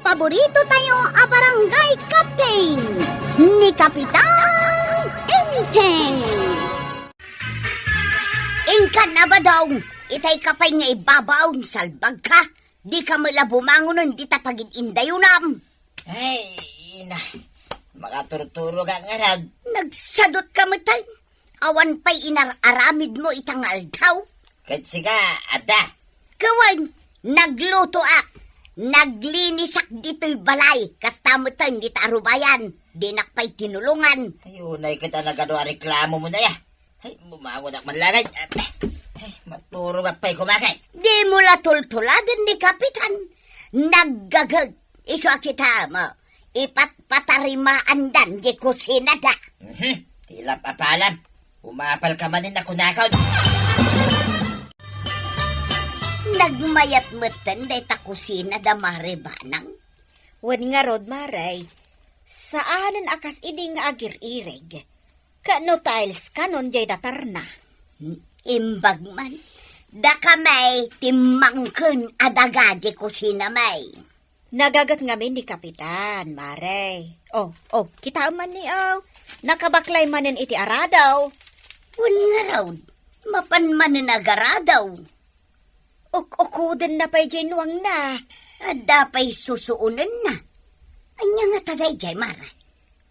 paborito tayo a barangay captain ni Kapitan Enteng. Ingkan na ba daw? Itay kapay nga ibabaw, salbag ka. Di ka mula bumangon di tapagin indayunam. Ay, mga turturo ka nga rag. Nagsadot ka matay. Awan pa'y inararamid mo itangal daw. Kasi ka, ada. Kawan, nagluto naglinisak dito'y balay. Kasta mo tayo, hindi tarubayan. Dinak pa'y tinulungan. Ay, unay kita nagano reklamo mo na ya. Ay, bumangon ak manlangay. Ay, maturo ka pa'y kumakay. Di mo la tultuladan ni Kapitan. Naggagag. Iso kita mo. Ipatpatarimaan dan di kusina da. Tila papalam. Umapal ka manin na kunakaw. Nagmayat matan day ta kusina da maribanang. Wan nga rod, Maray. Saanan akas idi nga agir-irig? Kano tiles kanon jay datar na. Imbag man. Da kamay timangken adaga di kusina may. Nagagat ngamin ni Kapitan, Maray. Oh, kita man ni nakabaklay manen iti aradaw. Wan nga raw. Mapan nagaradaw. Ukudan na pa'y nuwang na. Ada pa'y susuunan na. Anya nga taday jay maray.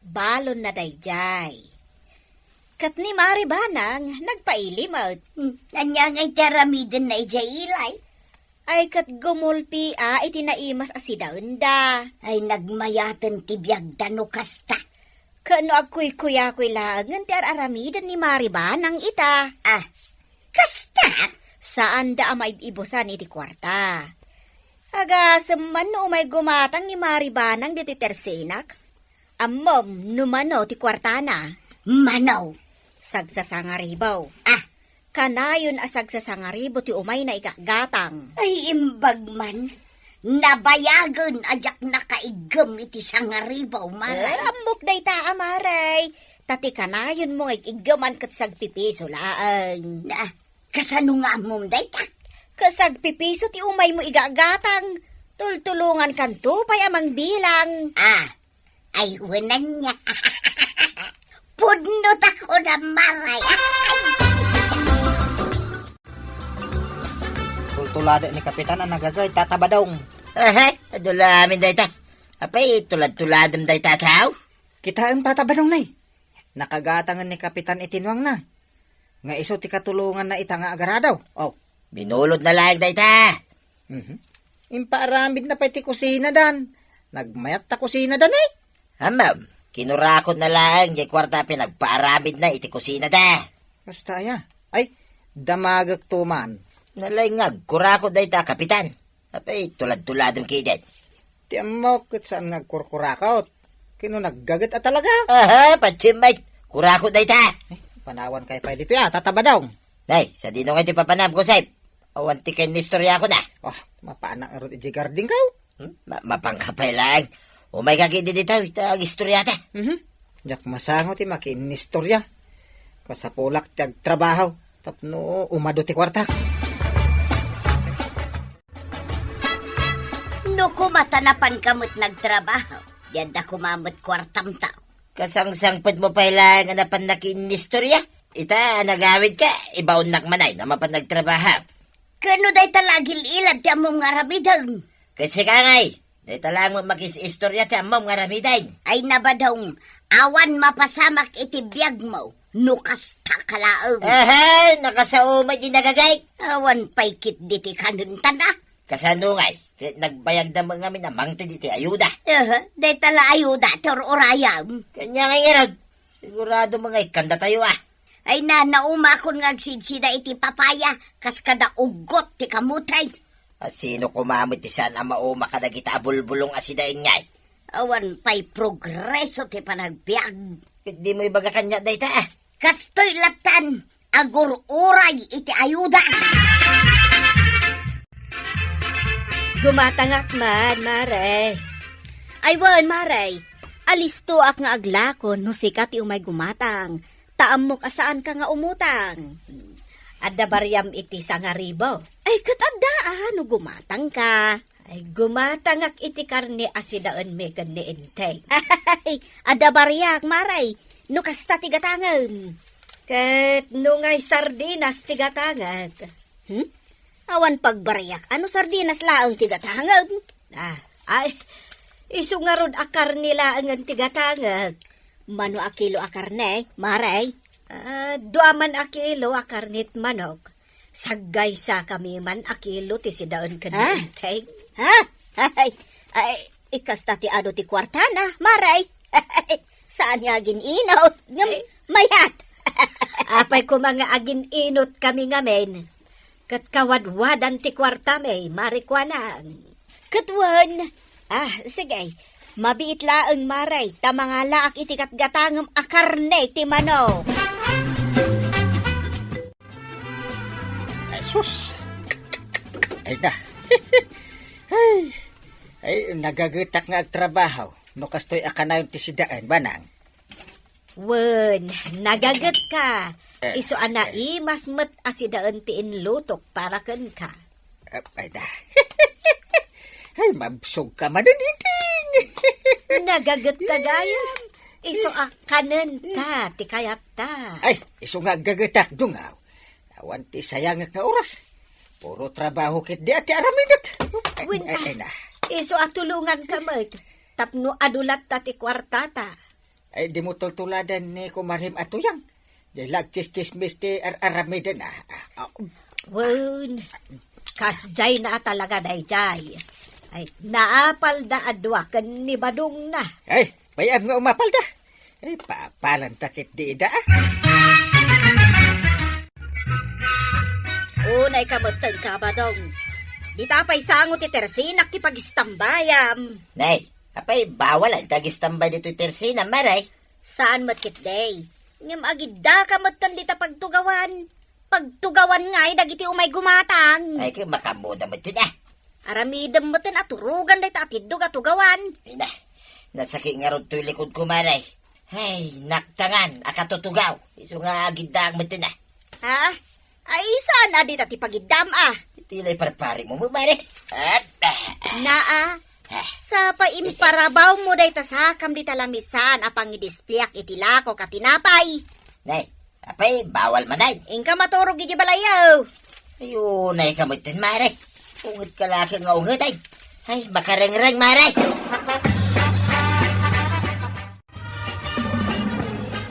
Balon na dayjay. Kat ni Mari Banang, nagpailimot. Anya nga itaramiden na ijay ilay. Ay kat gumulpi iti naimas asidaon da. Ay nagmayatan tibiyag dano kasta. Kano agkuy-kuya-kuy langan ti araramidan ni Mari Banang ita. Kasta? Saan da amaid ibusan iti kwarta? Aga seman no umay gumatang ni Mari Banang diti tersenak. Ammom numano ti kwarta na. Manaw. Sagsasangaribaw. Kanayon asagsasangaribo ti umay na ikagatang. Ay imbag man. Nabayagan ajak nakaigam iti sangaribaw maray. Amok day ta amaray. Tati kanayon mo igaman kat sagpipiso laang. Kasano nga mong day ta? Kasagpipiso ti umay mo igagatang. Tultulungan kanto pay amang bilang. Ay wanan niya. Pudnot ako na maray. Tulado ni Kapitan ang nagagay, tatabadong. Adulamin day ta. Apay, tulad-tuladam day tataw. Kita ang tatabadong nay. Nakagatangan ni Kapitan itinwang na. Nga iso ti katulungan na ita nga agaradaw. Binulod na lang day ta. Impaaramid na pa iti kusina dan. Nagmayat ta kusina dan ay. Ma'am, kinurakot na lang jay kwarta pinagpaaramid na iti kusina da. Basta ya. Ay, damagag tuman. Nalay kurakot day ta, Kapitan. Apay, tulad-tuladam kayo day. Ti amok kat saan nagkurkurakot. Kino naggagat at talaga. Patsimay. Kurakot day ta. Panawan kay pa dito ya, tatabadong. Day, sa dino nga iti papanam ko, Seb. Awanti kayo ni istorya ko na. Mapaanak nga rin iti garding kaw. Mapangkapay lang. Umay kakidi dito, ito ang istorya ta. Jak masango ti makinistorya. Kasapulak ti agtrabaho. Tapno umado ti kwarta. No kumatanapan kamot nagtrabaho. Yanda kumamot kwartam tao. Kasangsangpad mo pa lang nga napan nakinistorya. Ita, nagawid ka, ibaon nakmanay na mapan nagtrabaho. Kano day talagil ilad ti among aramidan? Kasi ka ngay, day talang mo makis-istorya ti among aramiday. Ay nabadong, awan mapasamak iti biyag mo. Nukas takalaang. Nakasaumay di nagagay. Awan pa'y kit diti kanuntan na. Kasanungay, nagbayag na mga minamang diti ayuda. Day tala ayuda, tor orayam. Kanya ngay irag, sigurado mga ikanda tayo Ay nauma kon nga agsidsida iti papaya, kas kada ugot ti kamutay. Sino kumamit ti sana mauma ka nagita bulbulong asidain ngay? Awan pa'y progreso ti panagbiag. Di mo ibaga kanya day ta Kastoy latan, agur uray iti ayuda. Gumatangak man, Maray. Aywan, Maray. Alisto ak nga aglakon no sikat ti umay gumatang. Taamok asaan ka nga umutang. Adda baryam iti sangaribo. Ay, katadaan no gumatang ka. Ay gumatangak iti karne asidaan me kan ni Enteng. Ay, ada bariyak, maray. No kasta tigatangan. Ket nungay sardinas tigatangat. Awan pagbariyak. Ano sardinas laang tigatangan? Ay, iso nga ron akar nila ang tigatangat. Mano akilo akarne, maray. Duaman akilo akarnit manok. Saggay sa kami man akilo ti sidaan kan ni Enteng. Ha? Ay, ikasta ti ano ti kwartana, maray. Saan nga ginainaw? Mayat. Apay ko mga agin inot kami ngamen. Kat kawadwadan ti kwarta may marikwanang. Katwan. Sige. Mabiit laang maray. Tamanga laak iti katgatangam akarne ti mano. Ay, sus! Ay na. ay, nagagitak nga agtrabaho. No kastoy akanayon ti sidaan, banang. Wen, nagagat ka. Iso ana imas met asidaan ti inlutok para ken ka. Ay na. Ay, mabsog ka mananiting. Nagagat ka gayam. Iso akanen ta ti kayat ta. Ay, iso nga gagatak dungaw. Awan ti sayang nga oras. Puro trabaho kit di ati aramidak. Ay na. Iso atulungan ka met. Tapno adulat ta ti kwartata. Ay, di mo tultuladan ni kumarim atuyang. Di lagchis-chismis ti aramidan na. Wen, kasjay na talaga dayjay. Ay, naapal da adwa kan ni Badong na. Ay, bayam nga umapal da. Ay, papalan takit di ida. Unay kamutan ka, Badong. Di tapay sangot ti Tersinak ti pagistambayam. Nay, apay bawal ang tagistambay dito Tersina, maray. Saan matkit day? Ngam agidda kamutan di ta pagtugawan. Pagtugawan nga'y dagiti umay gumatang. Ay, kayo makamuda mo din ah. Aramidam mo tin aturugan day ta atidog atugawan. Ay na, nasakit nga ron to'y likod ko, maray. Ay, naktangan, akatutugaw. Iso nga agidang mo din ah. Ha? Ay, saan na di ta ti pagidam ah? Tilay parpari mo, maray. Naa, sa paimparabaw mo day tasakam di talamisan apang idispliak itilako katinapay. Nay, apay bawal manay. Ingka maturog iti balayaw. Ayun, ay kamutin, maray. Ungit ka laki nga ungit ay. Ay, makareng-reng, maray.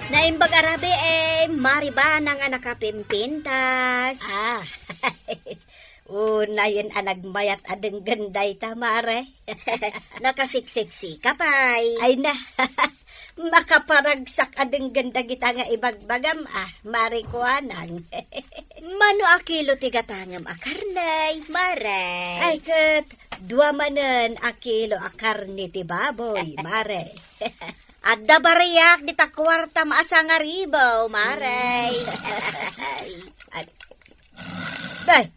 Naimbag arabe maribanang anak kapimpintas. Unayin anagmayat adeng ganday tamare. Nakasiksiksi kapay. Ay na, makaparagsak adeng ganda kita nga ibagbagam marikuanang. Mano akilo tigatangam akarnay, maray. Ay kat, dua manen akilo akarni ti baboy, mare. Adda bariyak di ta kwarta maasang aribaw, maray. Day,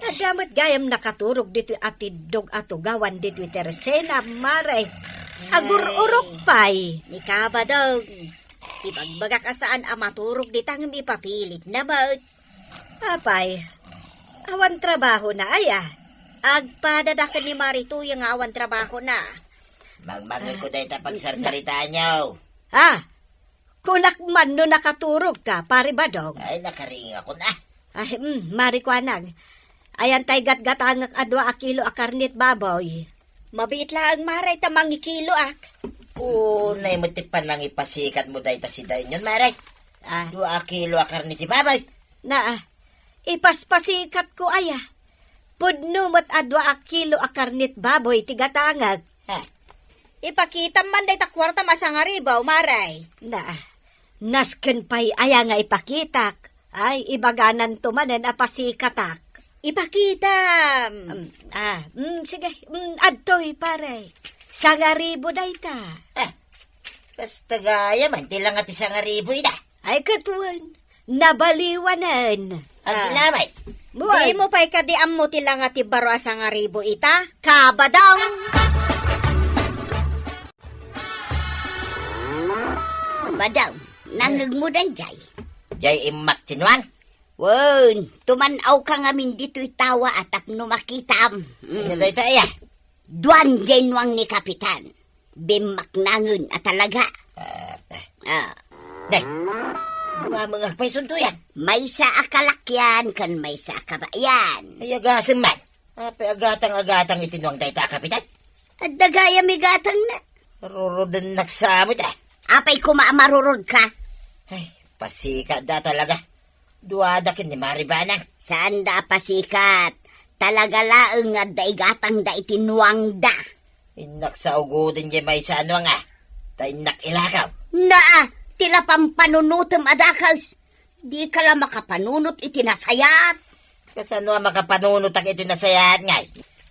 nadamat gayam nakaturog dito atidog atugawan dito Tersena, mare. Agur-urok pay. Ni kabadog. Ibagbaga ka saan amaturog di tang ipapilit na ba? Apay, awan trabaho na aya. Agpadadakan ni Marito yung awan trabaho na. Mangmangin ko dahil ta pagsarsaritaan nyo. Kunak man no nakaturog ka, pare Badong. Ay, nakaring ako na. Ay, marikwanag. Ayan tay gatgatangak adwa akilo akarnit baboy. Mabit lang maray tamang ikilo ak. Unay mo tipan lang ipasikat mo dahil ta si dahin yun, maray. 2 kilo akar ni ti babay. Na, ipaspasikat ko aya. Pudno mo't adwa akilo akarnit baboy tigatangag. Ipakita man day ta kwarta masangaribaw, maray. Na, nasken pay aya nga ipakitak. Ay, ibaganan tumanen apasikatak. Ipakita. Sige, adtoy pare. Sangaribo day ta. Basta gaya man, tilang at isang ariboy na. Ay, katuan, nabaliwanan. Ang ginamay. Di mo pa'y kadiam mo tilang at ibaro asang aribo ita. Kabadong! Badong, nangag mo day jay. Jay imak tinuang. Wen, tumanaw ka ngamin dito'y tawa at tapno makitam. Ay, dayta ya. Duan genwang ni Kapitan. Bimaknangon at talaga. Ah, Day, mga pay suntuyan. may sa akalakyan kan may sa kabayan. Ay, agasem man. Apay, agatang itinwang dayta, Kapitan. At dagaya migatang na. Rurudan naksamot Apay kumamarurod ka. Ay, pasika da talaga. Duadakin ni Maribanang. Saan da pasikat? Talaga laeng nga daigatang da itinuang da. Inak sa ugodin niya may sa ano nga. Tainak ilakaw. Naa, tila pampanunutem adakas. Di ka lang makapanunot itinasayat. Kasano makapanunot ang itinasayaan ngay.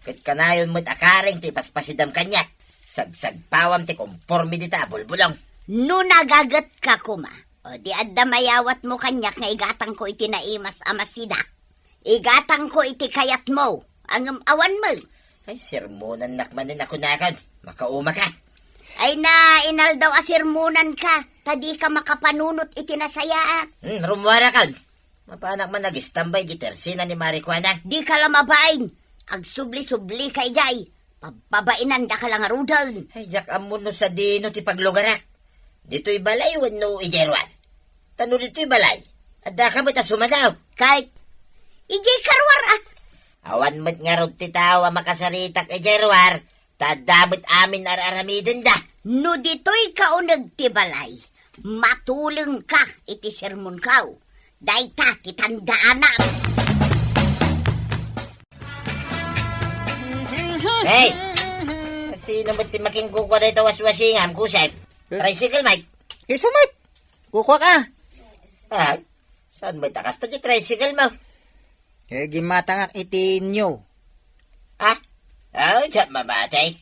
Kat kanayon mo't akaring ti paspasidam kanya. Sagsag pawam ti konforme di ta bulbulong. No nagagat ka kuma. O di adda mayawat mo kanyak nga igatang ko itinaimas amasida. Igatang ko iti kayat mo. Ang awan mo. Ay, sermonan nakmanin ako nakan. Makauma ka. Ay na, inal daw asirmunan ka. Tadi ka makapanunot itinasayat. Rumwara kan. Mapanak man nag-istambay di tersina ni Marijuana. Di ka lang mabain. Ag subli-subli kay jay. Pabainan da ka lang arudan. Ay, jak amuno sa dino ti paglugarak. Dito'y balay wano ijerwan. Tano dito'y balay. Adda ka mo't asumadaw. Kahit, ijay karwar ah. Awan mo't nga rod ti tawa makasaritak ijerwar. Tadamot amin araramidin da. No dito'y kaunag ti balay. Matuleng ka iti sermon kaw. Dayta ti tandaanan. Hey! Sino mo't ti making kukwa rito waswasingam kusep? Tricycle, Mike. Kiso, mate. Kukuha ka. Ah, saan mo'y takas to di tricycle mo? Gimatang ang itinyo. Ah? Oh, dyan mamatay.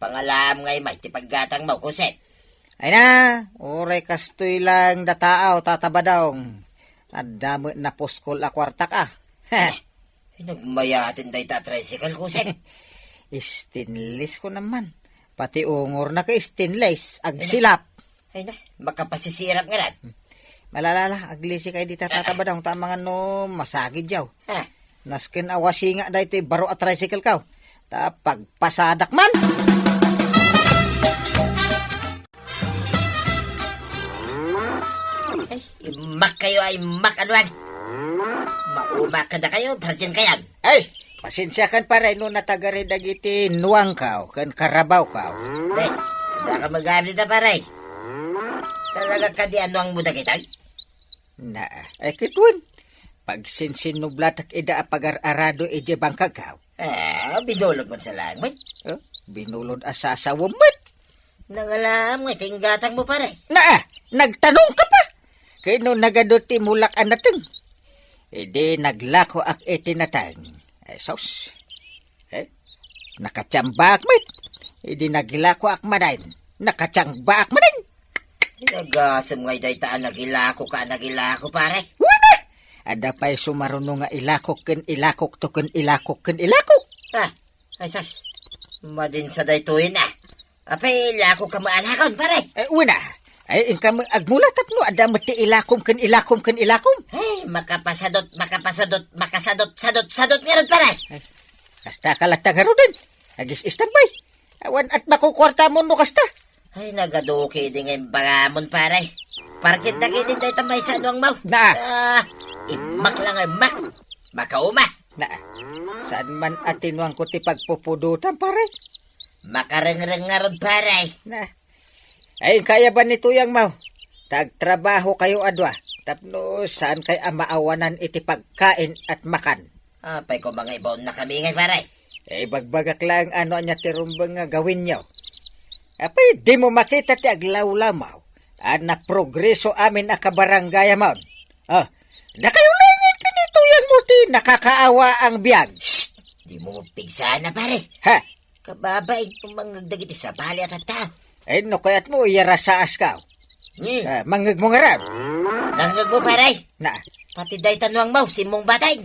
Pangalam ngay may ti paggatang mo kusep. Ay na, oray kastoy lang dataaw, tatabadawng. Adamo na poskol a kwarta ka. Nagmayatin day ta tricycle kusep. Stainless ko naman. Pati ungor na ka stainless, agsilap. Ay na, makapasisirap nga rin. Malalala, aglisi kay di tatabadawng tamang ano, masagid yaw. Ha? Naskin awasi nga da ito baro at tricycle ka. Ta pagpasadak man. Ay, imak kayo ay imak anuan. Maumak ka na kayo, partin kayan. Ay, pasensya kan pare no natagari dagiti nuwang ka, kan karabaw ka. Ay, hindi ka magamit na paray. Talaga ka di ano ang muda kita? Na, ay kitun. Pag sinsinublat at ida pagar-arado ije bangkagaw. Ah, binulog mo sa langit. Oh, binulod asasawamot. Nangalam nga, tinggatang mo paray. Na, nagtanong ka pa. Kino nagaduti mulak anateng. Edi naglako ak itinatang. Ay sos. Nakatsambak mit. Edi naglako ak madain. Nakatsambak madain. Nagasam nga'y daytaan nagilako pare. Wala! Ada pa'y sumarunong nga ilakok ken ilakok to ken ilakok ken ilakok. Ah, ay sas. Madin sa daytoyin ah. Apay, ilako ka maalakon pare. Ay, una. Ay, ingka mo agmulatap no. Ada mati ilakom ken ilakom ken ilakom. Ay, makasadot nga rin pare. Ay, kasta kalatang harudin. Agis istambay. Awan at makukwarta mo no kasta. Ay, nagaduki din ngayon bangamon pare. Parkit na kinin dahi tamay sa anuang mau. Na. Ah, imak lang ay mak. Makauma. Na, saan man atinuang ko ti pagpupudutan pare? Makareng-reng nga rin pare. Na, ay kaya ba nito yang mau? Tagtrabaho kayo adwa. Tapno saan kay amaawanan iti pagkain at makan? Apay ko mga ibaon na kami ngay pare. Eh, bagbagak lang ano anya tirumbang nga gawin nyo. Apay, di mo makita ti aglawlamaw. Na progreso amin na kabarangay maon. Oh, nakayulangan ka nito yang muti, nakakaawa ang biyag. Shh! Di mo mapigsa na pare. Ha? Kababay kung mangagdagiti sa bali at tao. Eh, no kayat mo, iyara sa askaw. Mangag mo nga rin. Nangag mo pare. Na, Pati day tanuang mau, simong batay.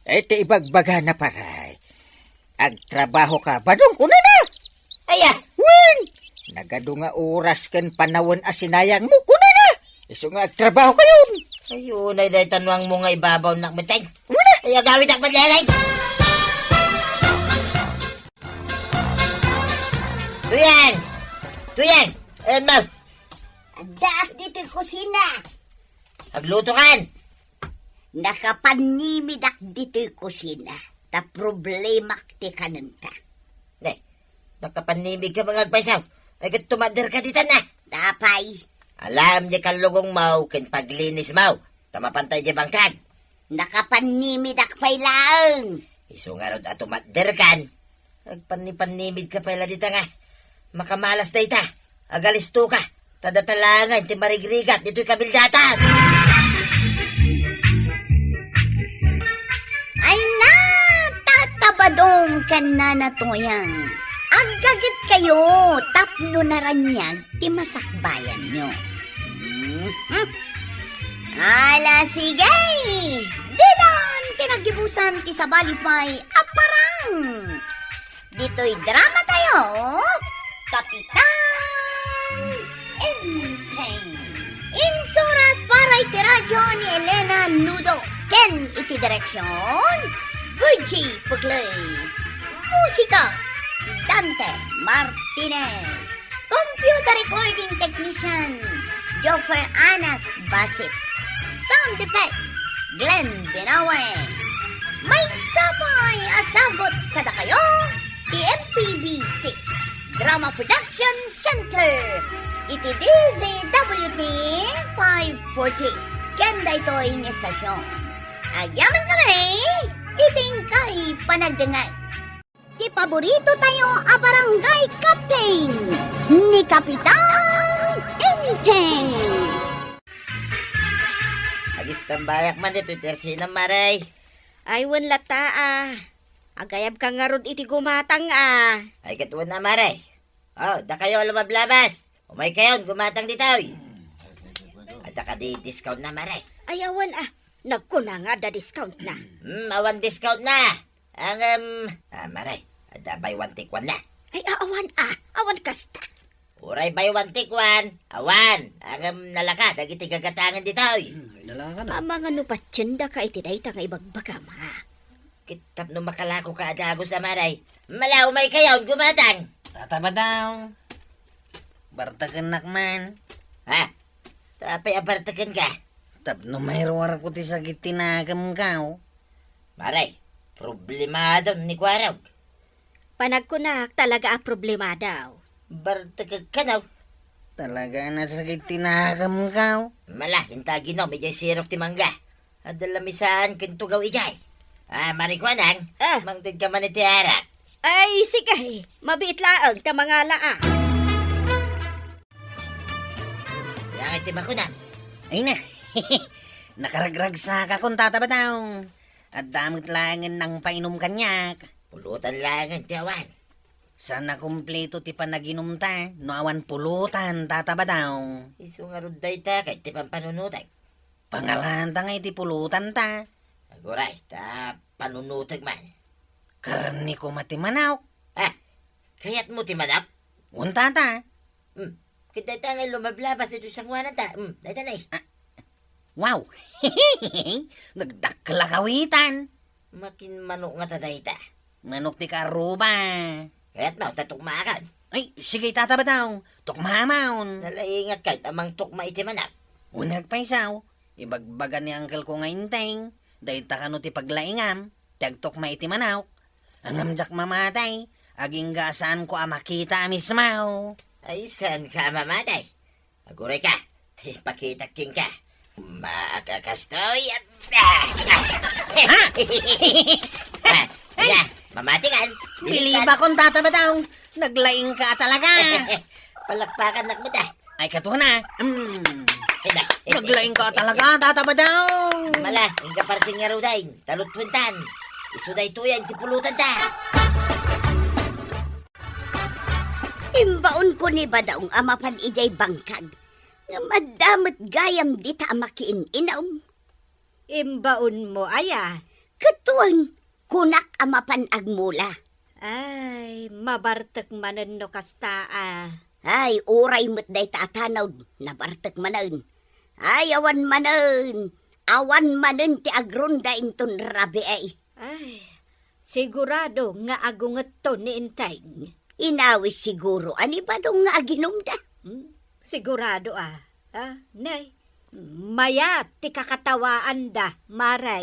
ay, ti ibagbaga na paray. Agtrabaho ka, badong ko na na. Aya! Wen! Nagado nga oras ken panawon asinayang mo, kuna na. Iso nga agtrabaho kayon. Ayun, ay dahi tanwang mo nga ibabaw nak meteng. Ay, agawit ak madlalay. Tuyan! Tuyan! Ayan, ma'am. Daak dito kusina. Agluto kan. Nakapanimidak dito kusina. Ta problema ti kanunta. Ne, nakapanimig ka mga agpaisaw. Ay, kat tumader ka dita na. Tapay. Alam niya kalugong mau, kin paglinis mau. Tamapantay niya bangkag. Nakapanimidak pay lang. Isungarod at tumader kan. Agpanipanimid ka pala dita nga. Makamalas na ita. Agalisto ka. Tadatalangan, ti marigrigat, dito'y kabildatan. Ay na, tatabadong ka na natoyang. Agagit kayo, tapno na ranyag, ti masakbayan nyo. Ala, sige! Dinan, tinagibusan ti sabalipay, aparang! Dito'y drama tayo, Kapitan Enteng. Insurat para iti radyo ni Elena Nudo. Ken iti direksyon, Virgie Pugley. Musika, Dante Martinez. Computer recording technician, Joffer Anas Basit. Sound effects, Glenn Binawe. May sabay asagot kada kayo, TMPBC Drama Production Center. Iti DZWT 540. Kenda ito'y ng estasyon. Agyaman kami, iting kay panagdangay. Di paborito tayo a barangay captain ni Kapitan Enteng. Agistambayak man dito'y tersinang maray. Ay, wanla ta agayab ka nga rod iti gumatang Ay, katuwan na maray. Oh, da kayo lumablabas. Umay kayo, gumatang dito'y. At ka di discount na maray. Ay, awan nagkuna nga da discount na. Awan discount na. Ang, maray. Ada buy one take one na. Ay, awan kasta. Uray buy one take one. Awan. Ang, nalaka. Dagiti gagatangan dito'y. Mga nupatsenda ka iti day nga ibagbagam Kitap no makalako ka adago sa maray. Mala, umay kayo, gumatang. Tataba daw. Bartakan nakman. Ha? Tapay apartakan ka. Tapno mayroon ko ti sakit tinagam ka. Maray, problemado ni Kwaraw. Panagkunak talaga problema daw. Bartakag ka na. Talaga na sakit tinagam ka. Mala, hintagi no, may sirok ti mangga. Adalamisaan kintugaw ijay. Marikwanang, mangtid ka man iti arak. Ay, sige, mabiit laang ta mga laa. Yang iti makunang. Ay na, nakaragrag sa kakon tataba daw. At damit langan ng painom kanyak. Pulutan lang ang tiyawan. Sana kumpleto ti panaginom ta, no awan pulutan tataba daw. Isungarod day ta, kahit ti pampanunutag. Pangalan ta nga iti pulutan ta. Aguray, ta panunutag man. Karni ko matimanaw. Kayat mo ti manap? Unta ta. Kita ta nga lumablabas dito sa ngwanan ta. Dahita na Wow! Nagdakla kawitan. Makin manok nga ta dahita. Manok ti karuba. Kayat mo, tatukmaakan. Ay, sige tataba daw. Tukmamaon. Nalaingat kahit amang tukma iti manap. Unag paisaw. Ibagbagan ni uncle ko nga inteng. Dahil takano ti paglaingam. Tagtukma iti manaw. Ang amjak mamatay. Aging gasaan ko makita mismaw. Ay, saan ka mamatay? Aguray ka. Pakita king ka. Makakastoy at... mamati kan. Biliba kong tataba daw. Naglaing ka talaga. Palakpakan nak mo ta. Ay, kato na. Naglaing ka talaga, tataba daw. Mala, ang kaparting nga dahin. Talot puntan. Isuday tuyan, tipulutan ta. Imbaon ko ni badaong amapan ijay bangkag. Nga madamot gayam dita amakiin inaum. Imbaon mo, Katuan, kunak amapan agmula. Ay, mabartek manen no kasta Ay, uray mo't day tatanaw, nabartak manan. Ay, awan manen. Awan manen ti agronda inton rabi ay. Ay, sigurado nga agunget to ni Intay. Inawis siguro. Ani ba dong nga aginumda? Sigurado nay, mayat ti kakatawaan da, maray.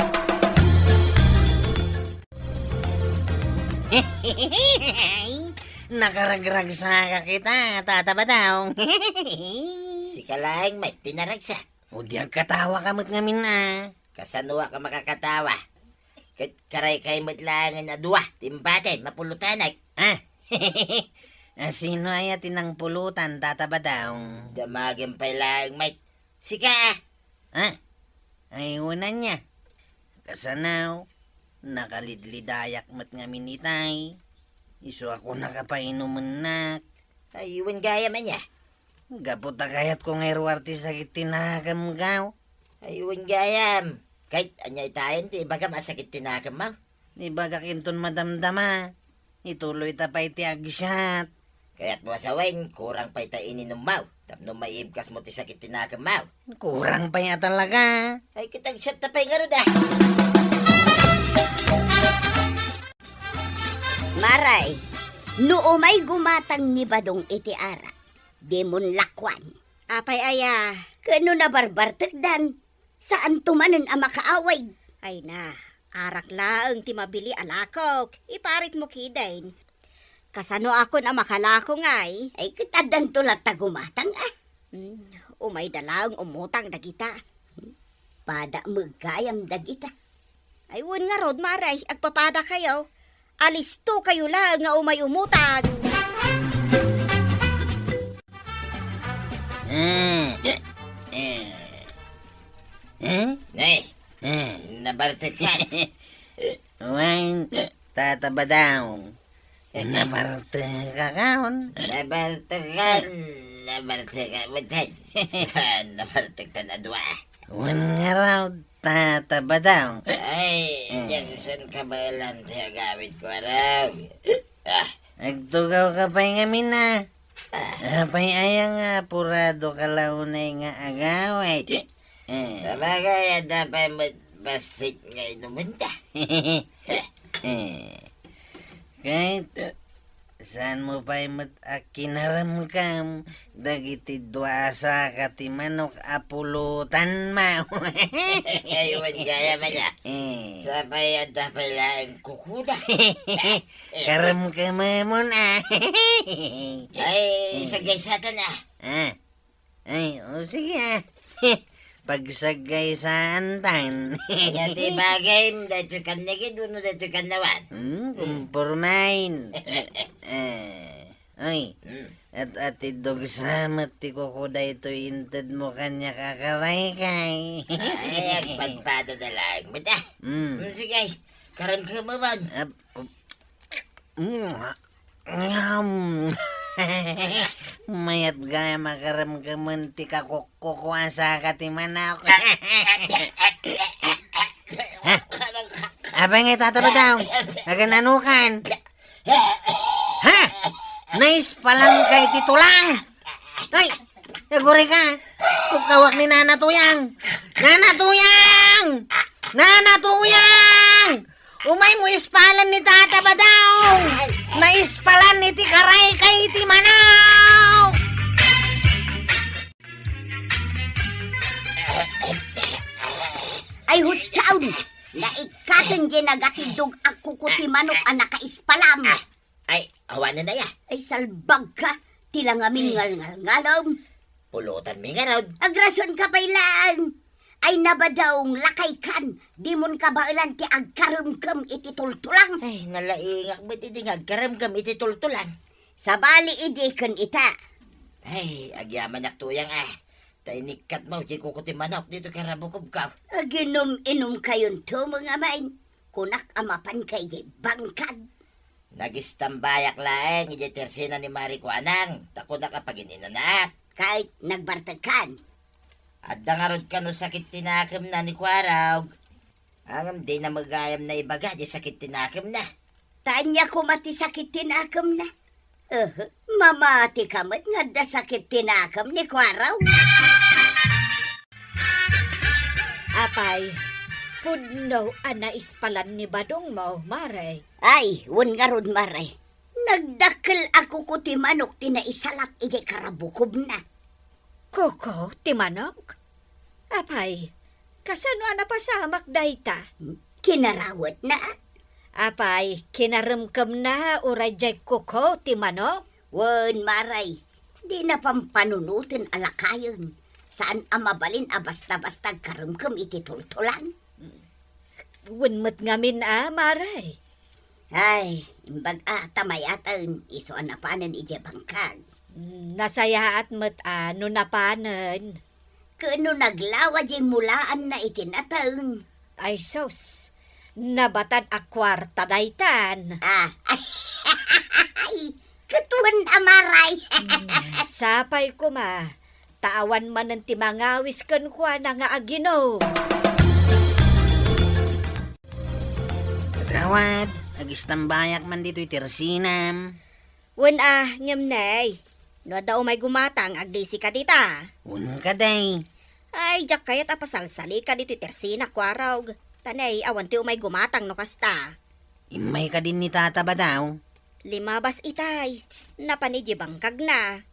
Nakaragrag sa kita, tatabadaw. Si Kalaing may tinaragsak. O di ang katawa kamot ngamin na. Kasanwa ka makakatawa. Karay kay matlangan na duwa, timbate, mapulutanay. Sino ay tinang pulutan, tatabadaw? Damagin pa lang, mate. Sika! Ay, unan niya. Kasanaw, nakalidlidayak mat nga minitay. Iso ako nakapainuman nak. Ay, iwan gaya man niya. Gaputa kayat kong erwarte sakit tinakam gaw. Ay, iwan gayam. Kahit anyay tayo, di baga masakit tinakam mo. Di baga kinton madamdama. Ituloy tapay ti agisyat. Kaya't mo asawain, kurang pa'y ta ininom mo. Tapno maibkas mo ti sakit tinakam mo. Kurang pa niya talaga. Ay, kitang siyat tapay nga rin Maray, no may gumatang ni Badong iti arak, demon lakwan. Apay aya, Kano na barbartekdan, saan tumanan ang makaaway? ay na, arak laeng ti mabili alakok, iparit mo kidain. Kasano ako na makalakong ay, Ay kitadan tulat ta gumatang umay dalaang umutang dagita. Pada magkayam dagita. Ay wun nga rod maray, agpapada kayo. Alisto kayo lang nga umay umutang. Nay, nabartek ka. Uwain, tatabadaw. Nabartek ka kaon. Nabartekan. Matay. Nabartek ka na dua. Uwan nga raw, tatabadaw. Ay, Jackson kabalan tayo gamit ko raw. Agtugaw ka pa nga mina. Apay ayang apurado ka launay nga agaway. Sa bagay, dapat basit nga inumenta. Kahit saan mo pa'y kinaram kam, dagiti duasa kati manok apulutan ma. Ayun kaya man niya. Sabay dapat lang kukuda. Karam ka mo na. Ay, sagay satan Ay, o sige pagsagay sa antan. Yati bagay, dito kan nagid, uno dito kan nawan. Kumpurmain. Ay, at atidog samat ti kukuda ito intad mo kanya kakaray kay. Ay, agpadpada na lang. Mata, sige, karam ka mo ba? Mayat gaya makaramgaman ti kakukuha sa katiman ako. Abay nga tataba daw. Nagananukan. Ha? Nice palang kay titulang. Ay, naguri ka. Kukawak ni Nana Tuyang. Nana Tuyang! Nana Tuyang! Umay mo ispalan ni Tata Badaw! Naispalan ni Tikaray kay Timanaw! Ay hustaon, naikatan ginagatidog ako ko ti manok ang nakaispalam. Ay, awan na ya. Ay salbag ka, tila nga mingal-ngal-ngalam. Pulutan mi nga raw. Agrason ka pailan. Ay nabadawng lakay kan, di mon kabailan ti agkarumkam iti tultulang. Ay, nalaingak ba't iti agkaramgam iti tultulan? Sa bali idikan ita. Ay, agyaman ak tuyang Tainikat mo, di kukuti manok dito karabukob ka. Aginom-inom kayon to mga main. Kunak amapan kay bangkad. Nagistambayak laeng, iti tersina ni Mari ko anang. Tako na kapag ininanak. Kahit nagbartakan. At dangarod ka no sakit tinakam na ni Kwaraw. Angam di na magayam na ibaga, di sakit tinakam na. Tanya ko mati sakit tinakam na. Mamati kamat nga da sakit tinakam ni Kwaraw. Apay, puno ana ispalan ni Badong mo, Maray. Ay, wan nga rod maray. Nagdakkel ako ko ti manok ti naisalak iti karabukob na. Koko, timanok? Apay, kasano ana pasamak dayta? Kinarawat na. Apay, kinaremkem na uray jay koko, timanok? Wan maray, di na pampanunutin alakayon. Saan amabalin basta-basta karumkum iti tultulan? Wenmet ngamin Maray. Ay, imbag tamayatan, iso anapanan ije bangkag. Nasaya at met ano napanan. Kano naglawa di mulaan na itinatang. Ay sos, nabatan a kwarta daytan. Ay, katuan amaray. Sapay ko tawan man ng timangawis kan kwa na nga agino. Kagawad, agistambayak man dito itirsinam. Wen ngemnay. No daw may gumatang agdisi ka dita. Un ka day. Ay, jak kayat apasalsali ka dito tersina kwaraw. Tanay, awan ti umay gumatang no kasta. Imay ka din ni tata ba daw? 5 itay. Napanidji bangkag na.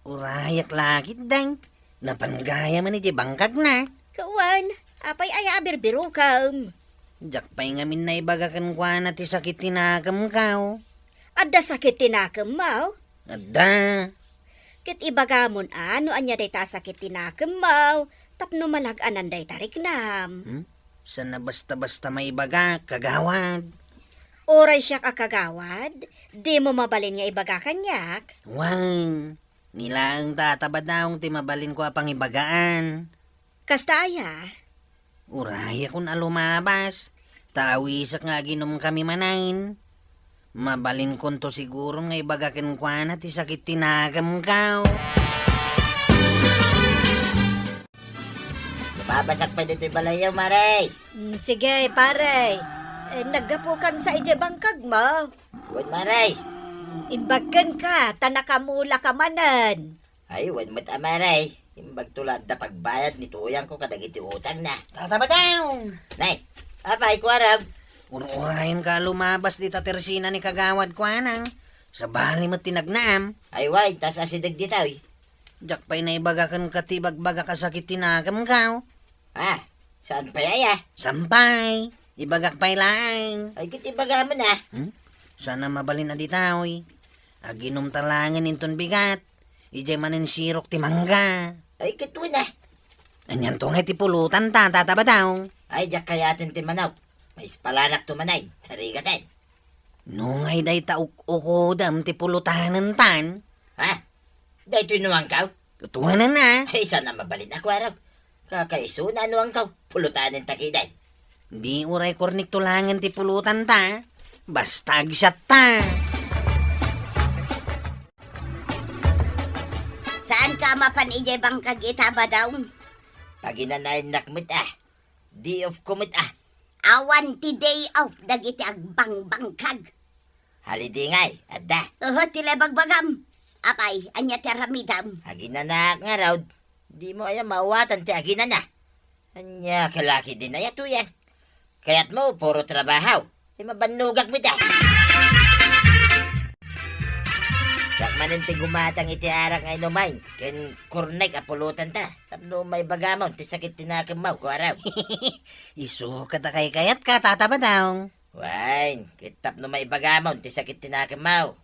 Urayak lakit day. Napanggaya man iti bangkag na. Kawan, apay ay abirbiru kam. Jak pa'y ngamin na ibagakan kwa na ti sakit tinakam kao. Adda sakit tinakam mo. Adda. Kit ibagamon ano anya day ta sakit tinakam mo. Tapno malag-anan day tarik nam. Sana basta-basta may ibaga, kagawad. Oray siya kakagawad. Di mo mabalin nga ibaga kanyak. Wang, nilang tataba daong ti mabalin ko apang ibagaan. Kasta aya. Uraya kun alumabas. Tawisak nga ginom kami manain. Mabalin kon to siguro nga ibagakin kwa na ti sakit tinagam kao. Lumabasak pa dito yung balayaw, Maray. Sige, pare. Naggapukan sa ije bangkag mo. Wan, Maray. Imbagan ka, tanakamula ka manan. Ay, wan mo't Maray. Imbag tulad na pagbayad ni tuyang ko kadagiti utang na. Tataba daw. Nay, apay ko arab. Urayan ka lumabas di tatersina ni kagawad kwa nang. Sa bali mo tinagnaam. Ay, wait, tas asidag dito eh. Jak pa'y naibagakan ka ti bagbaga kasakit tinagam kao. Saan pa yaya? Sampay. Ibagak pa'y laang. Ay, kitibaga mo na. Sana mabalin na di taoy. Aginom talangin inton bigat. Ijay manin sirok ti mangga. Ay, kituwa na. Anyan to nga ti pulutan tataba daw. Ay, jak kayatin ti manaw. May ispalanak tumanay. Tarigatan. Nungay day tauk-ukodam ti pulutanan tan. Dahil tinuwang kaw. Tutuhanan na. Ay, sana mabalin ako arab. Kakaiso na anuang kaw. Pulutanin takiday. Di uray kornik tulangan ti pulutan ta. Basta agisat ta. Saan ka mapan ije bangkag itaba daw? Paginanayin nakmit Day of kumit Awan ti day off dagiti agbang-bangkag. Holiday ngay, adda. Tila bagbagam. Apay, anya ti ramidam. Aginanak nga raw. Di mo aya mawatan ti aginana. Anya kalaki din na yato yan. Kaya't mo, puro trabaho. Mabanugak mo Sakmanin ti gumatang iti arak nga inumain. Ken kurnek apulutan ta. Tapno may bagamon, ti sakit tinakamaw ko araw. Isu kata kay kayat ka tataba daw. Wain, kitap no may bagamon, ti sakit tinakamaw.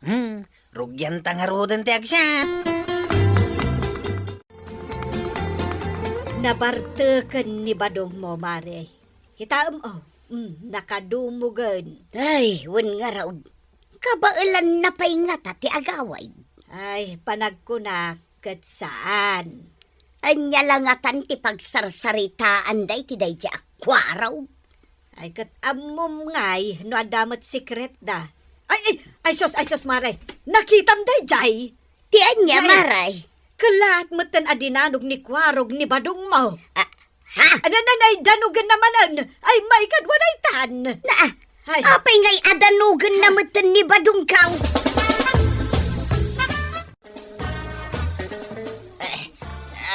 Rugyan tangarudan ti agsat. Nabartekan ni Badong mo, Mare. Kitaam nakadumugan. Ay, wan nga raw. Kabailan na pa'y nga ti agaway. Ay, panagkunak kat saan? Anya langatan ti pagsarsaritaan day ti day di akwaraw. Ay, kat amom ngay, no adamat secret da. Ay, sos, Mare. Nakitam day, jay. Ti anya, Ay. maray. Kalat matan adinanog ni Kwarog ni Badong mo. Ha? Ananay, danugan namanan. Ay, may kadwanay tan. Ay, Apay ngay adanugan na matan ni Badong kaw.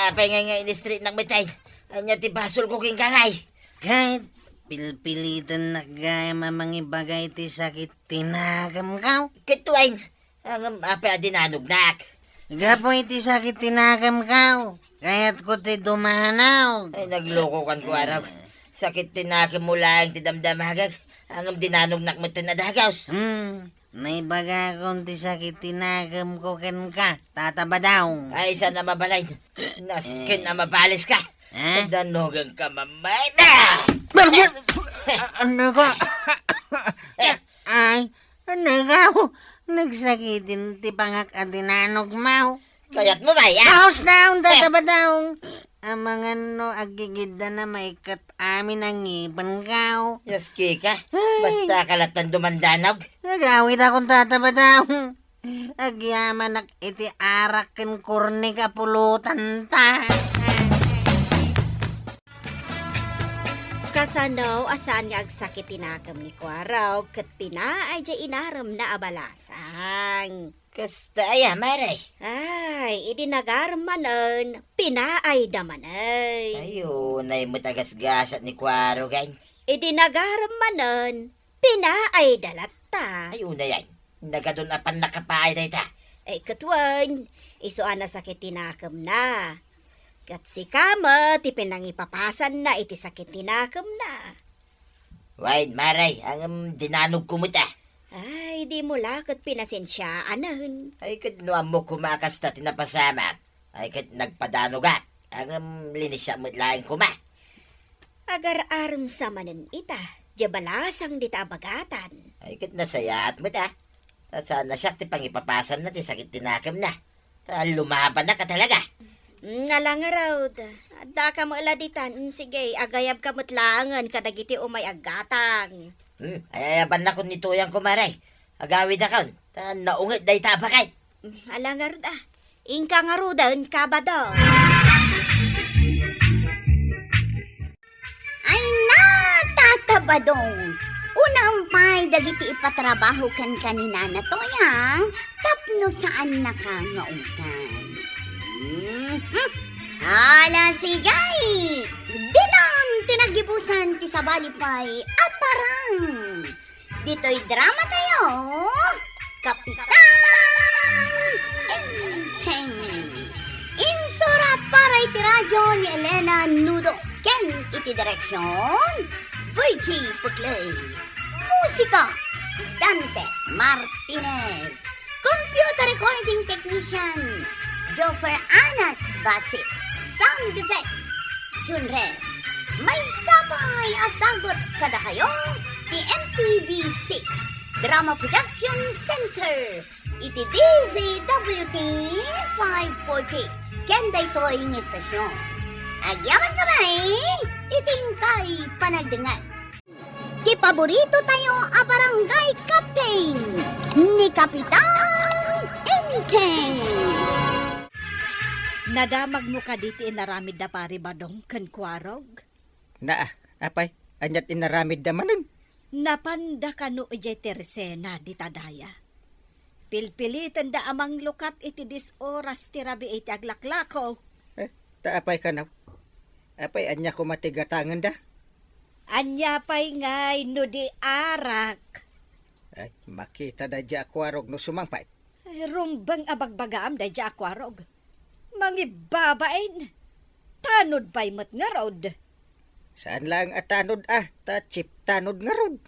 Apay nga in the street ng mitay. Anya ti basol ko king kangay. Kahit pilpilitan na gaya mamangibagay ti sakit tinagam ka. Kituain, ang apa dinanugnak. Gapoy ti sakit tinagam ka. Kaya't ko ti dumanaw. Ay, nagloko kan ko araw. Sakit tinakam mo lang ti damdamagag. Ang dinanugnak mo tinadagaws. Naibaga kong ti sakit tinagam ko ken ka. Tataba daw. Ay, sana mabalay. Naskin na mabalis ka. Ha? Danugan ka mamay na! Ano ka? Ay, ano ka? Nagsakitin ti pangak at dinanog mau. Kayat mo ba, ya? House down, tataba daw. Ang mga no, agigida na maikat amin ang ipan kao. Yaski ka. Basta kalatan dumandanog. Nagawid akong tataba daw. Agyaman ak iti arak ken kurni ka pulutan ta. Kasanaw asan nga agsakit tinakam ni Kwaraw ket pinaay ja inaram na abalasang. Kasta ya, maray. Ay, idinagarmanan, pinaay damanay. Ayun, ay matagas-gasat ni Kwaro, gany. Idinagarmanan, pinaay dalatta. Ayun na yan. Nagadun apan nakapay na ita. Ay katwan, isuan na sakit tinakam na. Kat si kama, ti pinangipapasan na iti sakit tinakam na. Wait, maray, ang dinanog kumuta. Ay, di mo lakot pinasensyaanan. Ay, kat nuam mo kumakas na tinapasamak. Ay, kat nagpadanog at. Ang linisya mo laing kuma. Agar-aram sa manan ita, jabalasang dita abagatan. Ay, kat nasayaat mo ta. Sana siya ti pangipapasan na ti sakit tinakam na. Lumaban na ka talaga. Nga lang raw, da ka mo aladitan, sige, agayab ka mutlangan, kadagiti umay agatang. Ayaban na kun nito yung kumaray. Agawid na kaon. Naungit day tabakay. Ala nga raw, ingka nga raw daw, kabado. Ay na, tatabadong. Unampay, dagiti ipatrabaho kan kanina na to yang, tapno saan na ka nga utan. Ala sigay! Dinan tinagibusan ti sabalipay aparang. Dito'y drama tayo. Kapitan Enteng. Insura para iti radyo ni Elena Nudo. Ken iti direksyon Virgie Putlay. Musika Dante Martinez. Computer recording technician Joffer Anas Basit. Sound effects Junre. May sapay asagot kada kayo di MPBC Drama Production Center iti DZWT 540 Kenday Toying Estasyon. Agyaman kamay itingkay panagdengan. Di paborito tayo a barangay captain ni Kapitan Enteng. Nadamag mo ka diti inaramid na pari badong kan Kwarog? Na, apay, anyat inaramid da manin. Napanda ka no ije tersena di tadaya. Pilpilitan da amang lukat iti dis oras ti rabi iti aglaklakaw. Taapay ka na. Apay, anya ko matigatangan da. Anya pa'y ngay no di arak. Ay, makita da dya akwarog no sumangpay. Ay, rumbang abagbagaam da dya akwarog. Mangibabain. Tanod pa'y mat nga rod. Saan lang at tanod ta chip tanod nga rod.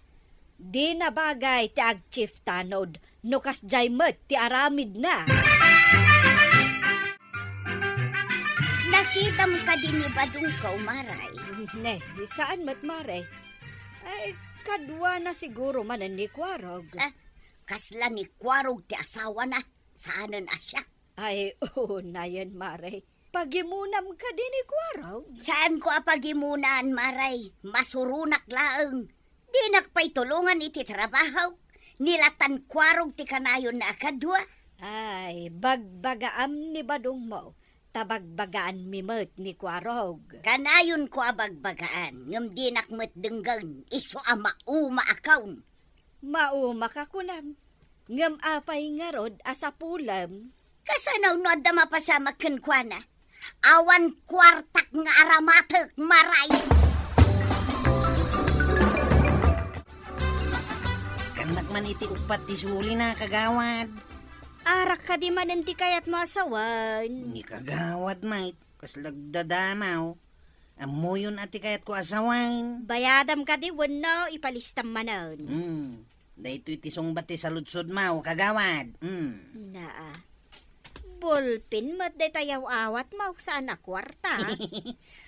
Di na bagay ti ag-chief tanod. Nukas jay mat ti aramid na. Nakita mo ka din ni Badong ka umaray. Ne, saan mat mare? Ay, kadwa na siguro manan ni Kwarog. Kasla ni Kwarog ti asawa na. Saanan asya? Ay, na yan mare. Pagimunam ka din ni Kwarog. Saan ko apagimunan, Maray? Masurunak laeng. Di nakpay tulungan iti trabaho. Nilatan Kwarog ti kanayon na akadwa. Ay, bagbagaam ni Badong mo. Tabagbagaan mimot ni Kwarog. Kanayon ko abagbagaan. Ngam di nakmet denggan. Iso ama uma akaun. Mauma ka kunam. Ngam apay nga rod asa pulam. Kasanaw no adda mapasama kenkwana. Awan kwartak nga aramatek maray. Kanak man iti upat ti suli na kagawad. Arak ka di man ti kayat mo asawan. Ni kagawad, mate. Kas lagdadamaw. Amuyon ati kayat ko asawain. Bayadam ka di wano ipalistam manon. Dahito iti sungbati sa lutsod mo, kagawad. Naa. Bulpin mat day tayaw awat mo sa anak kwarta.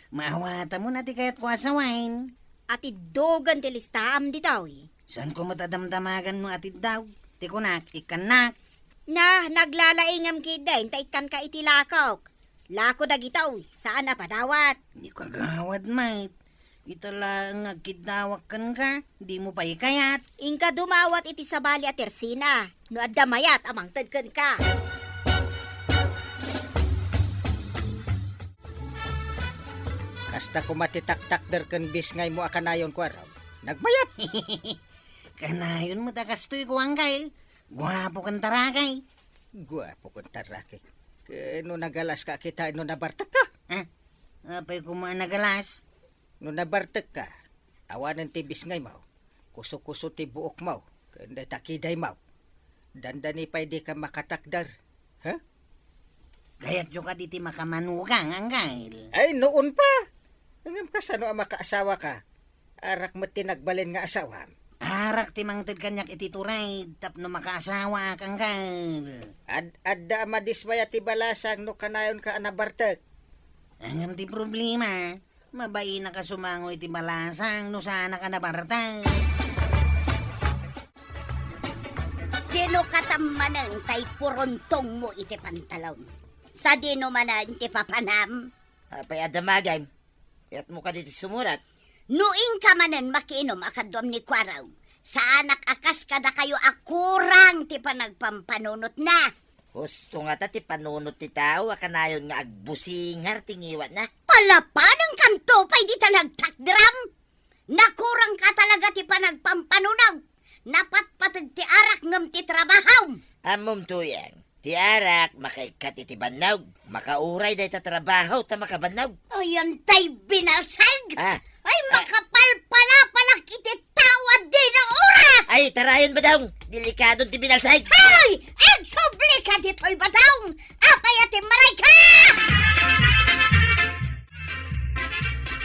Maawata mo na ti kayat ko asawain. Ati dogan ti listaam di tao. Saan ko matadamdamagan mo ati daw? Ti kunak, ikanak. Na, naglalaingam kidain, ta ikan ka iti lakok. Lako dagitaw, saan na padawat? Ni kagawad, mate. Ito lang agkidawak kan ka, di mo pa ikayat. Ingka dumawat iti sabali at tersina. No adda mayat amang tadkan ka. Kasta ko matitaktak derken bis ngay mo akanayon ko araw. Nagbayat. Kanayon mo takastoy ko angkal. Gwapo kan tarakay. Guwapo kong taraki. No nagalas ka kita, no nabartak ka. Apay ko mga nagalas. No nabartak ka, awanan ti bis ngay mo. Kuso-kuso ti buok mo. Kanda takiday mo. Dandani pa di ka makatakdar. Ha? Kayat yung ka diti makamanugang angkal. Ay, noon pa. Hanggang ka sa no ang makaasawa ka. Arak mo tinagbalin nga asawa. Arak timangtid kanyak iti turay, tapno makaasawa kang kal. Adda madismaya ti balasang no kanayon ka anabartek. Angam ti problema, mabai na kasumango iti balasang no sana ka nabartang. Sino katamanan tay purontong mo iti pantalon? Sa dino manan iti papanam? Apay adamagay. Kayat mo ka dito sumurat. Nuing ka manan makiinom akadom ni Kwaraw. Sa anak akas kada kayo akurang ti panagpampanunot na. Gusto nga ta ti panunot ti tao, akanayon nga agbusingar tingiwat na. Palapan ang kanto pa'y di ta nagtakdram. Nakurang ka talaga ti panagpampanunaw. Napatpatag ti arak ngam ti trabahaw. Amom tuyang, ti arak makaikat iti banaw. Makauray day ta trabaho ta makabannaw. Ayan tay binalsag. Ah, Ay makapalpala-palak iti tawad di na oras. ay tarayon ba daw? Delikadong ti binalsay. Hay! Egsobli ka dito'y bataw! Apay ati maray ka!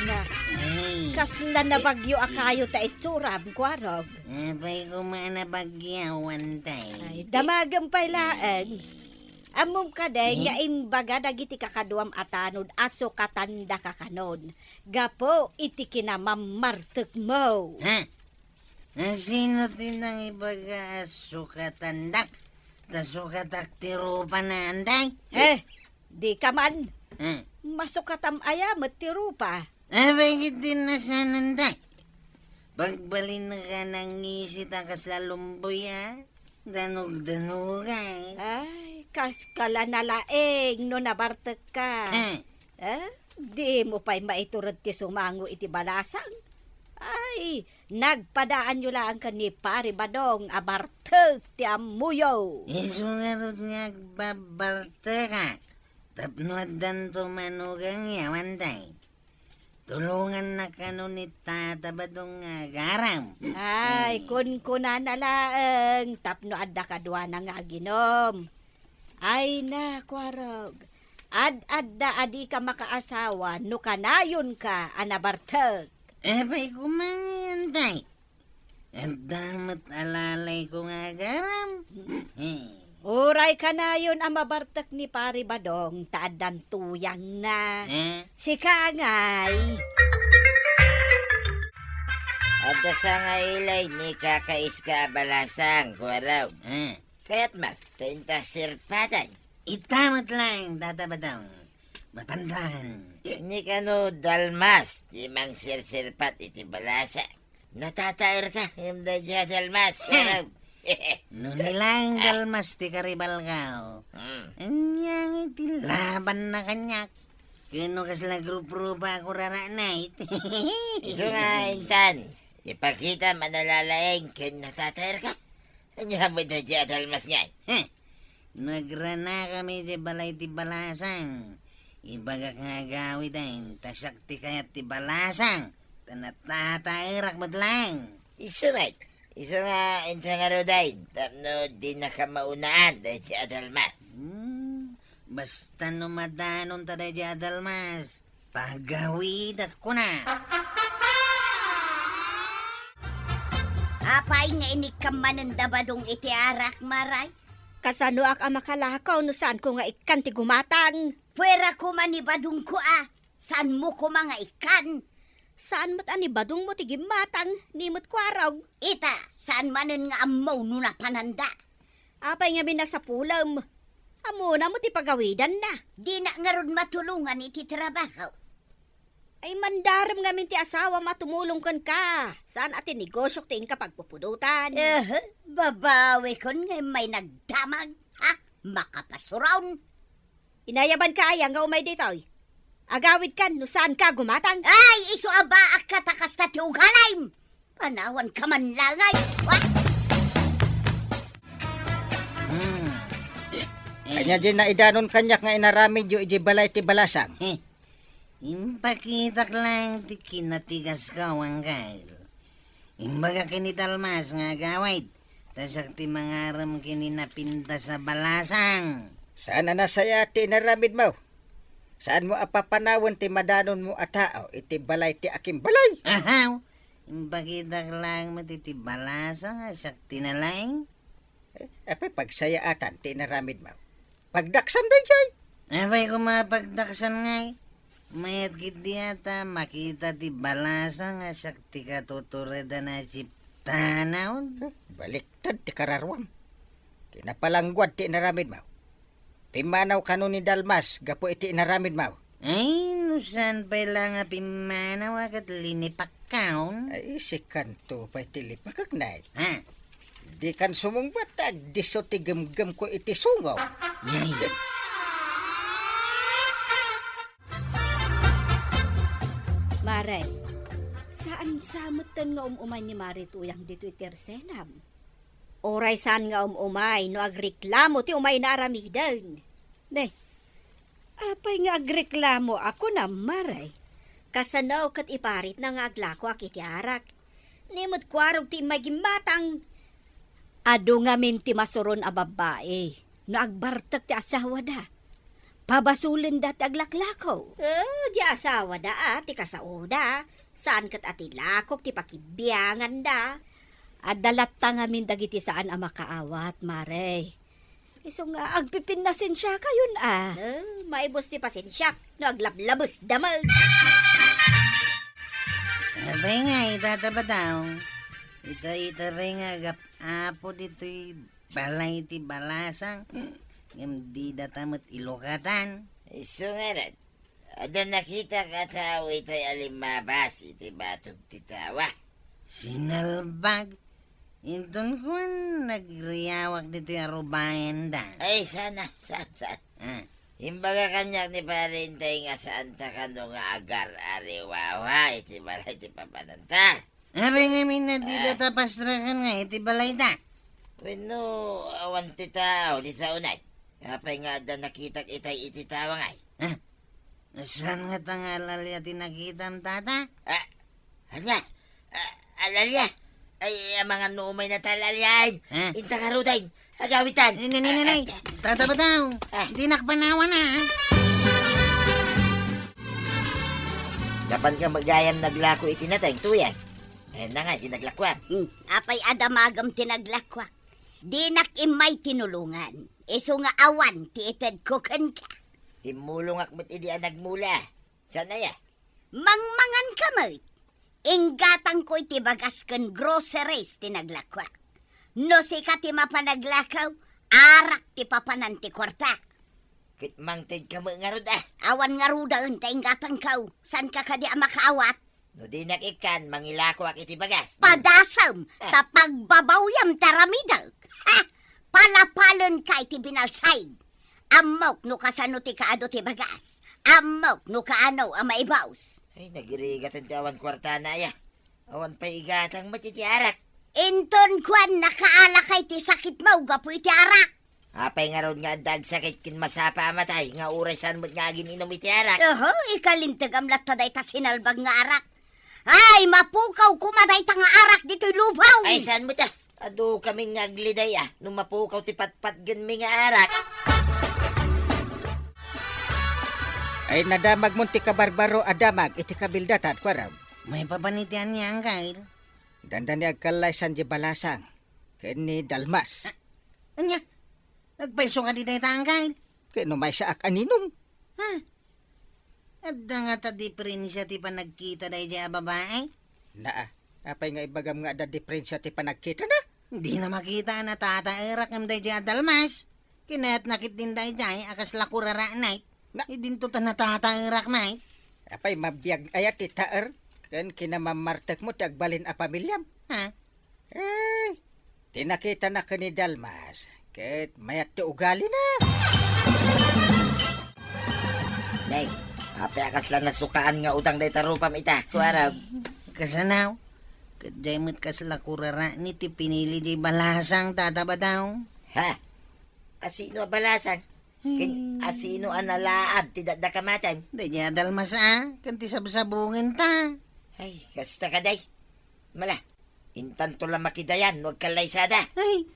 Na, Ay, kasla na bagyo akayo ta itsurab, kwarog. apay ko mga bagyawan tay. Ay, damagam pa ilaan. Amom ka day, nga imbaga dagiti kakaduam atanod, aso katanda kakanon. Gapo, iti kinamamartek mo. Ha? Sino tinang ibaga-sukatandak? Ta-sukatak tirupa na anday? Di ka man. Ha? Masukatam aya, matirupa. Bakit din na sananday? Pagbalin na ka ng isit ang kaslalumboy, ha? Danog-danog, Ay, kaskala na laeng no nabartek ka. Di mo pa'y maiturad ti sumango iti balasang. Ay, nagpadaan nyo lang ka ni Pari Badong abartek ti amuyo. Isungarot nga babarte ka. Tapno adan tumanugang yawan tay. Tulungan na kano ni Tata Badong garam. Ay, kun kuna na laeng tapno adda kadwa na nga ginom. Ay na, kwarog. Adda adi ka makaasawa no kanayon ka anabartek. May kumangayan tay. At damat alalay ko nga garam. Uray kanayon ang mabartek ni Pari Badong taadan tuyang na. Si Kangay. At sa nga ilay ni kakais ka balasang, Kwaraw. Kaya't ma, tainta sirpatan. Itamat lang, Tata Badong. Mapandan. Ni kano dalmas, di mang sirsirpat iti balasa. Natataer ka, yung dadya dalmas, Kwaraw. No nilang dalmas ti karibal kao. Anyang iti laban na kanyak. Kano kasla grup-grupa ako raranay. Iso nga, Intan. Ipakita manalalaeng ken natataer ka. Anya mo dadya dalmas nga. Nagrana kami di balay ti balasang. Ibagak nga gawid ay tasak ti kayat ti balasang. Tanatairak madlang. Iso mate. Iso nga intangaro dahin. Tapno di nakamaunaan dahil si Adalmas. Basta numadanon taday di Adalmas. Pagawid ako na. Apay nga inikamanan iti arak maray. Kasano ak ang makalakaw no saan ko nga ikan ti gumatang. Pwera ko manibadong ko Saan mo ko mga ikan? Saan mo't ani badong mo ti gimatang, nimot kwarog. Ita, saan manen nga amaw no na pananda? Apay nga sa pulam. Amuna mo ti pagawidan na. Di na nga ron matulungan iti trabaho. Ay mandaram nga min ti asawa matumulong kan ka. Saan ati negosyo ting kapag pupudutan. Babawi kon nga may nagdamag. Ha? Makapasurawn. Inayaban ka ayang nga umay ditoy. Agawid kan, no saan ka gumatang? Ay, iso aba ak katakas na ti ugalaym. Panawan ka man langay. What? Kanya di na idanon kanyak nga inaramid yu iji balay ti balasang. Impakitak lang ti kinatigas ka wangkal. Imbaga kinitalmas nga gawid. Tasak ti mangaram kininapinta sa balasang. Saan na nasaya ti inaramid mo? Saan mo apapanawan ti madanon mo at tao iti balay ti aking balay? Ahaw! Impakitak lang matiti balasang asak tinalaing. Apay pagsayatan ti inaramid mo. Pagdaksam day jay. Apay ko mapagdaksan ngay. Mayat kit di ata makita ti balasang asak ti katutureda na siptanaon. Baliktad ti kararwam. Kinapalangguad ti inaramid mo. Pimanaw kano ni Dalmas, gapo iti inaramid mo. Ay, nusan pa lang nga pimanaw akat linipak kaon. Ay, si kanto pa iti lipakagnay. Ha? Di kan sumungbatag, diso ti gemgem ko iti sungaw. Yay. Maray, saan samutan nga umay ni Mari tuyang dito itersenam? Oray saan nga umay no agreklamo ti umay na aramidan. Nay, apay nga agreklamo ako na Maray. Kasanaw kat iparit na nga aglako ak iti arak. Nimot kwarog ti magimatang. Ado nga min ti masuron a babae. No agbartak ti asawa da. Pabasulin da ti aglaklakaw. Di asawa da ti kasauda. Saan kat ati lakok ti pakibiyangan da. Adalat ta nga min dagiti saan a makaawat, Mare. Iso nga agpipinnasin siya kayon maibos ti pasensya. No aglablabos damag. Abay nga, itataba daw. Ita rin nga gap-apo dito'y balay ti balasang. Ngam di datamot ilokatan. Iso nga rin. Ada nakita ka tao itay alimabas iti batog ti tawa. Sinalbag. Intun ko nagriyawak dito'y arubayan da. Ay, sana. Imbaga kanyak ni parintay nga saan ta kano nga agar ariwawa iti balay ti papananta. Abay nga min na di datapastrakan nga iti balay da. Weno, awan ti tao di sa unay. Kapay nga da nakitak itay iti tawa ngay. Saan nga tangalalya tinakitam tata? Anya, alalya. Ay, mga numay na talalyan. Inta karuday. Agawitan. Nanay, tata ba daw? Di nakpanawa na. Dapan ka magayam naglako itinatay tuyan. Ayan na nga, dinaglakwam. Apay adamagam tinaglakwak. Di nakimay tinulungan. Iso nga awan ti ited kukan ka. Timulong akmat idi nagmula. Sana ya? Mangmangan ka mo. Inggatang ko iti bagas kan groceries tinaglakwak. No si ka ti mapanaglakaw, arak ti papanan ti kwarta. Kitmangtid ka mo nga ruda. Awan nga rudaon ta inggatang kaw. San ka kadi makaawat? No di nakikan, mangilako ak iti bagas. Padasam, tapagbabawyam taramidag. Ha! Palapalon ka iti binalsay. Amok no kasano ti kaado ti bagas. Amok no kaano ang maibaws. Ay, nagirigatan ti awan kwarta na ya. Awan pa igatang matiti arak. Inton kwan nakaalakay ti sakit mo gapu iti arak. Apay nga ron nga dag sakit kin masapa amatay, nga uray saan mo't nga gininom iti arak. Oho, ikalintag amlat taday ta sinalbag nga arak. Ay, mapukaw kumaday ta nga arak dito'y lubaw. Ay, saan mo ta? Ado kaming ngagliday nung mapukaw ti patpat gan mi nga arak. Ay nadamag mo ti kabarbaro adamag iti kabildatan, kwaraw. May papanitian niya ang kail. Dandan ni agkalay san di balasang. Kini dalmas. Anya? Nagpaiso ka di tayo tangkay. Kino may saak aninom. Ha? At nga ta diferensya ti pa nagkita dahi dya babae? Naa, apay nga ibagam nga da diferensya ti panagkita na. Hindi na makita na tatairak ng dahi dya dalmas. Kinayat nakit din dahi dya akas lakurara night. Idinto ta na tatairak night. Apay mabiyag ayat ti taer. Ken kinamamartek mo ti agbalin a pamilyam. Ha? Ay, tinakita na kani dalmas. Ket mayat ti ugali na. Day, apay akas lang nasukaan nga utang day tarupam ita, kuaraw. Kasanaw? Kademot kas lakurara ni ti pinili di balasang tataba daw. Ha? Asino abalasang? Kin asino analaad ti dadda kamatan? Dahi dya dalmas kanti sabsabungin ta. Ay, kasta ka day. Mala, intanto lang makidayan, huwag kalaysada. Ay,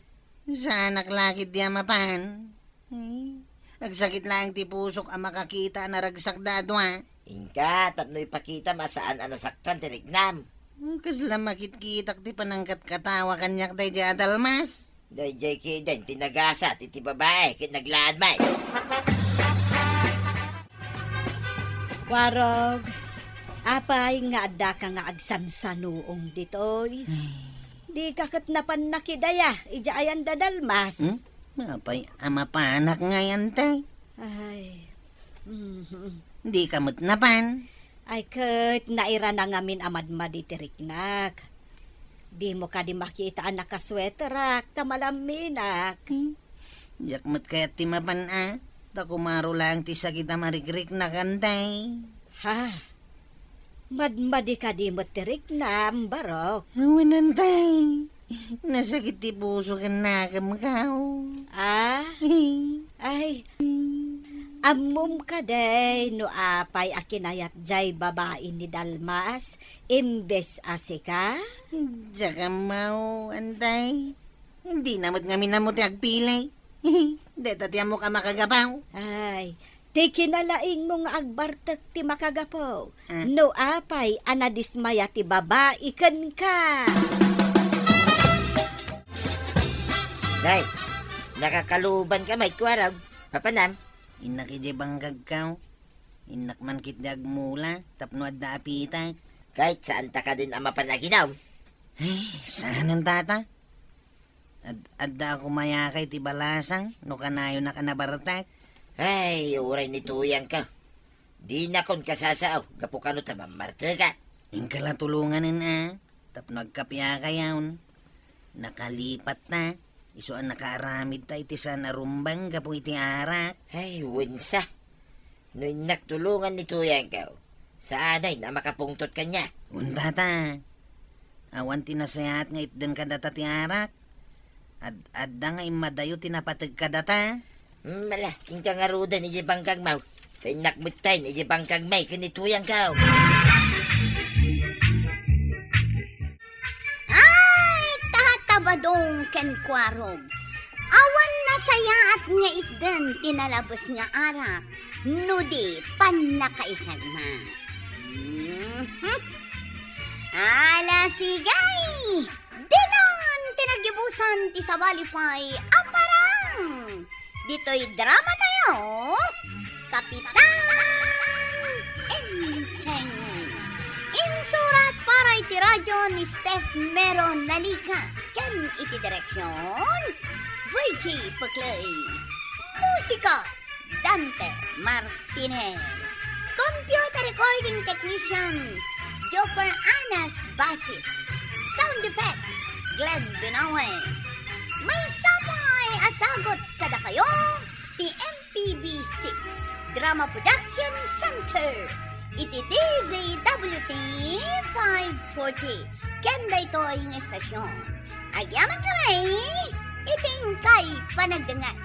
sa anak lakit di mapan. Ay, nagsakit lang ti pusok ang makakita na ragsak dado Inka, tapno ipakita masaan ang nasaktan tirignam. Kasla makit-kitak ti panangkat katawa kanyak day dya dalmas. Day jay kidan, tinagasa, titi babae, kit naglaan may. Warog, apay nga adda ka nga agsansanuong ditoy. Di kakit na nakidaya, ija ayan dadalmas. Mapay ama panak nga yan tay. Ay, Di kamot napan. ay ket naira na ngamin amad maditiriknak. Di mo ka di makita anak kasweterak, tamalaminak. Jakmat kayat ti mapan Takumaro lang ti sakita marigrik na kantay. Ha? Madmadi ka di mo tiriknam, barok. Awanantay. Nasakit ti puso ka na kamakaw. Ah? Ay, amum ka day no apay akinayat jay babae ni Dalmas, imbes asika? Tsaka mau, antay. Hindi namot nga minamot agpilay. Deta ti amo ka makagapaw. Ay, ti kinalaing mong agbartek ti makagapo. No apay anadismaya ti babae ken ka. Day, nakakaluban ka may kuaraw. Papanam. Inak ije banggag kaw. Inak man kit dagmula, tapno adda apitay. Kahit saan ta ka din ang mapanaginaw. Ay, saan ang tata? Adda ako mayakay ti balasang, no kanayo na kanabartak. Ay, uray ni tuyang ka. Di na kon kasasaaw, gapo ka no tamamarte ka. Ingkala tulunganin tapno agkapya kayawn. Nakalipat na. Iso ang nakaaramid ta iti sa narumbang gapo iti arak. Ay, winsa. No inaktulungan ni tuyang ka. Sa aday na makapungtot kanya. Unta ta. Awan tinasayat nga itden ka data ti arak. Adda nga imadayo tinapatag ka data. Mala, ingka nga ruda ni Jibangkag mau. Kay nakbutay ni Jibangkag may kanituyang ka. Ay, tatabadong ken kwarog. Awan na sayaat nga itden tinalabas nga arak. Nudi, panakaisag ma. Ala sigay! Dinan tinagibusan ti sabalipay aparang! Dito'y drama tayo, Kapitan Enteng. Insurat para iti radyo ni Steph Meron Nalika. Ken iti direksyon, Virgie Paclay. Musika, Dante Martinez. Computer recording technician, Joper Anas Basit. Sound effects, Glenn Binawe. May samay asagot kada kayo, ti MPBC Drama Production Center. Iti DZWT 540. Kenda ito ang estasyon. Ayaman kami, iting kay panagdangan.